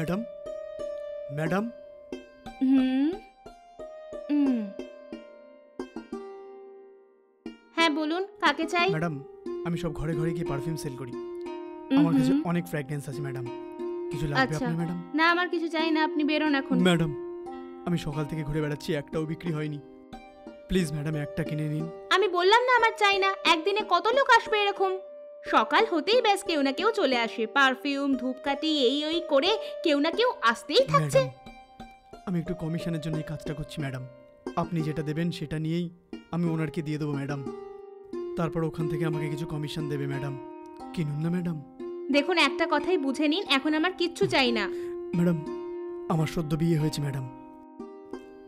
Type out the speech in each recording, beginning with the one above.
Madam madam হ্যাঁ বলুন, কাকে চাই? ম্যাডাম আমি সব ঘরে ঘরে গিয়ে পারফিউম সেল করি। আমার কাছে অনেক ফ্র্যাগরেন্স আছে ম্যাডাম, কিছু লাগবে আপনার ম্যাডাম? না আমার কিছু চাই না, আপনি বেরোন এখন। ম্যাডাম আমি সকাল থেকে ঘুরে বেড়াচ্ছি, একটাও বিক্রি হয়নি, প্লিজ ম্যাডাম একটা কিনে নিন। আমি বললাম না আমার চাই না, একদিনে কত লোক আসবে এরকম? সকাল হতেই ব্যাস কেউ না কেউ চলে আসে, পারফিউম ধূপকাঠি এই ওই করে কেউ না কেউ আসতেই থাকছে। আমি একটু কমিশনের জন্য এই কাজটা করছি ম্যাডাম, আপনি যেটা দেবেন সেটা নিয়েই আমি ওনারকে দিয়ে দেবো ম্যাডাম, তারপর ওখান থেকে আমাকে কিছু কমিশন দেবে ম্যাডাম, কিনুন না ম্যাডাম। দেখুন একটা কথাই বুঝে নিন, এখন আমার কিচ্ছু চাই না। ম্যাডাম আমার সদ্য বিয়ে হয়েছে ম্যাডাম,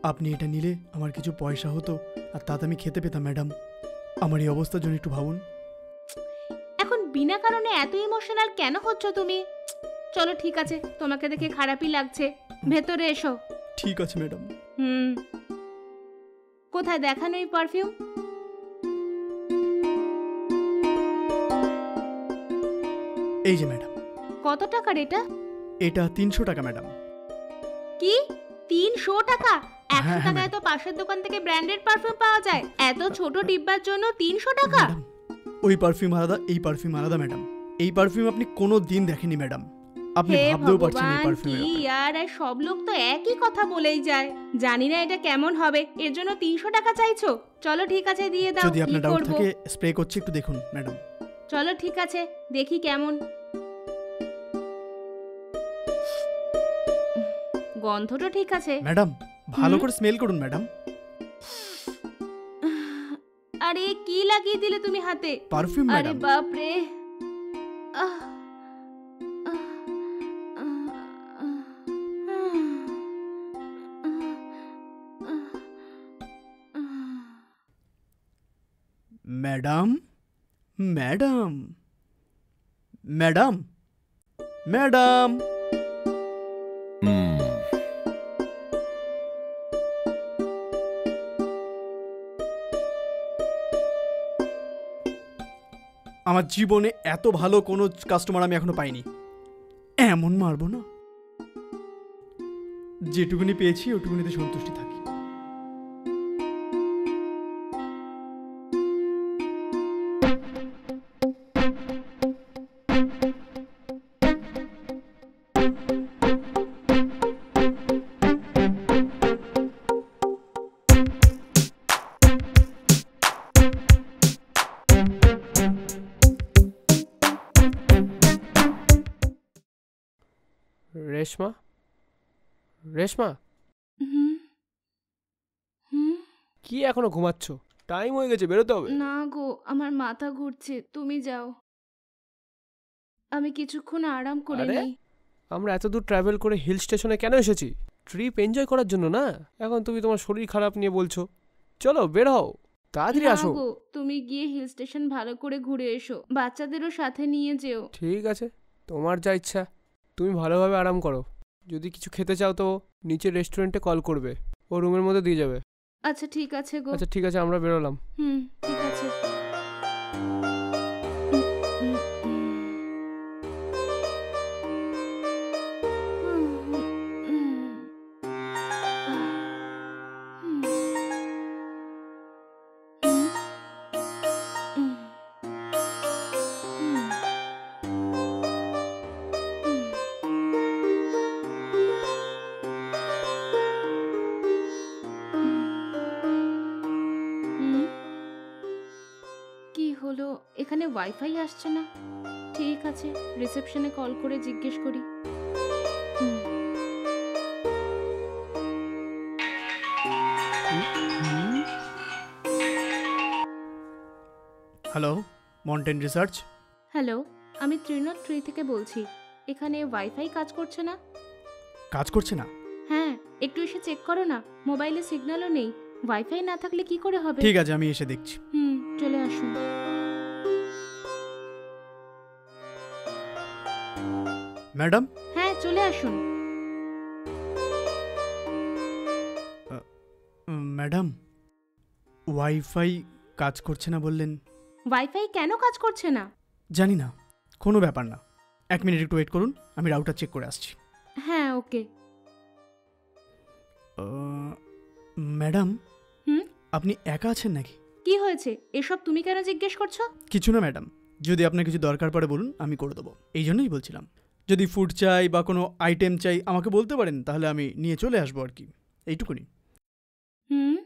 আপনি এটা নিলে আমার কিছু পয়সা হতো আর তাতে আমি খেতে পেতাম ম্যাডাম, আমার এই অবস্থার জন্য একটু ভাবুন। এখন বিনা কারণে এত ইমোশনাল কেন হচ্ছ তুমি? চলো ঠিক আছে, তোমাকে দেখে খারাপই লাগছে, ভেতরে এসো। ঠিক আছে ম্যাডাম। কোথায় দেখানো এই পারফিউম? এই যে ম্যাডাম। কত টাকার এটা? এটা 300 টাকা ম্যাডাম। কি 300 টাকা? 100 টাকায় তো পাশের দোকান থেকে ব্র্যান্ডেড পারফিউম পাওয়া যায়, এত ছোট ডিব্বার জন্য 300 টাকা? ওই পারফিউম আলাদা, এই পারফিউম আলাদা ম্যাডাম, এই পারফিউম আপনি কোনো দিন দেখেননি ম্যাডাম, আপনি ভাবতেও পারছেন এই পারফিউম। কি আর সব লোক তো একই কথা বলেই যায়, জানি না এটা কেমন হবে, এর জন্য 300 টাকা চাইছো? চলো ঠিক আছে দিয়ে দাও। যদি আপনার ডাউট থাকে স্প্রে করছি, একটু দেখুন ম্যাডাম। চলো ঠিক আছে, দেখি কেমন গন্ধটা। ঠিক আছে ম্যাডাম, ভালো করে স্মেল করুন ম্যাডাম। আরে কি লাগিয়ে দিলে তুমি হাতে? Perfume madam. আরে বাপ রে, ম্যাডাম ম্যাডাম ম্যাডাম ম্যাডাম। আমার জীবনে এত ভালো কোনো কাস্টমার আমি এখনো পাইনি, এমন মারবো না, যেটুকুনি পেয়েছি ওটুকুনিতে সন্তুষ্টি থাকি। রেশমা, রেশমা কি এখনো ঘুমাচ্ছ? টাইম হয়ে গেছে, বেরোতে হবে। না গো, আমার মাথা ঘুরছে, তুমি যাও, আমি কিছুক্ষণ আরাম করে নিই। আমরা এত দূর ট্রাভেল করে হিল স্টেশনে কেন এসেছি? ট্রিপ এনজয় করার জন্য না। এখন তুমি তোমার শরীর খারাপ নিয়ে বলছো। চলো বের হও, তাড়াতাড়ি আসো। তুমি গিয়ে হিল স্টেশন ভালো করে ঘুরে এসো, বাচ্চাদেরও সাথে নিয়ে যেও। ঠিক আছে, তোমার যা ইচ্ছা, তুমি ভালোভাবে আরাম করো। যদি কিছু খেতে চাও তো নিচে রেস্টুরেন্টে কল করবে, ও রুমের মধ্যে দিয়ে যাবে। আচ্ছা ঠিক আছে গো। আচ্ছা ঠিক আছে, আমরা বেরোলাম। ঠিক আছে। হলো, এখানে ওয়াইফাই আসছে না। ঠিক আছে, রিসেপশনে কল করে জিজ্ঞেস করি। Hello, mountain research. হ্যালো, আমি 303 থেকে বলছি, এখানে ওয়াইফাই কাজ করছে না। কাজ করছে না? হ্যাঁ, একটু এসে চেক করো না, মোবাইলে সিগন্যালও নেই, ওয়াইফাই না থাকলে কি করে হবে? ঠিক আছে, আমি এসে দেখছি। চলে আসুন। ম্যাডাম। হ্যাঁ চলে আসুন। ম্যাডাম, ওয়াইফাই কাজ করছে না বললেন? ওয়াইফাই কেন কাজ করছে না? জানি না, কোনো ব্যাপার না, 1 মিনিট একটু ওয়েট করুন, আমি রাউটার চেক করে আসছি। হ্যাঁ হ্যাঁ ওকে। ম্যাডাম, হুম? আপনি একা আছেন নাকি? কি হয়েছে? এসব তুমি কেন জিজ্ঞেস করছো? কিছু না ম্যাডাম, যদি আপনার কিছু দরকার পড়ে বলুন, আমি করে দেবো। এই জন্যই বলছিলাম, যদি ফুড চাই বা কোনো আইটেম চাই আমাকে বলতে পারেন, তাহলে আমি নিয়ে চলে আসবো আর কি, এইটুকুনি। হুম,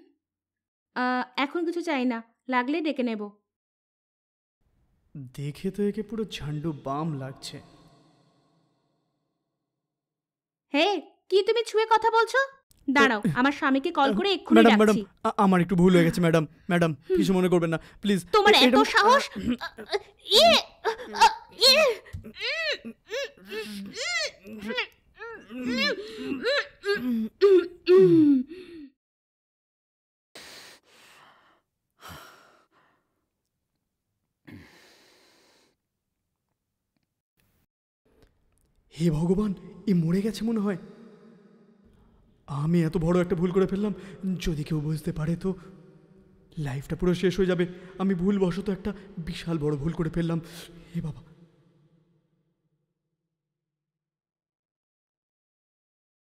এখন কিছু চাই না, লাগলে ডেকে নেব। দেখে তো একে পুরো ঝান্ডু বাম লাগছে। হে, কি তুমি ছুঁয়ে কথা বলছো? দাঁড়াও, আমার স্বামীকে কল করে এক্ষুনি ম্যাডাম ম্যাডাম, ডাকছি। আমার একটু ভুল হয়ে গেছে ম্যাডাম। ম্যাডাম কিছু মনে করবেন না প্লিজ। তোমার এত সাহস! হে ভগবান, এ মরে গেছে মনে হয়। আমি এত বড় একটা ভুল করে ফেললাম, যদি কেউ বুঝতে পারে তো লাইফটা পুরো শেষ হয়ে যাবে। আমি ভুলবশত একটা বিশাল বড় ভুল করে ফেললাম। হে বাবা,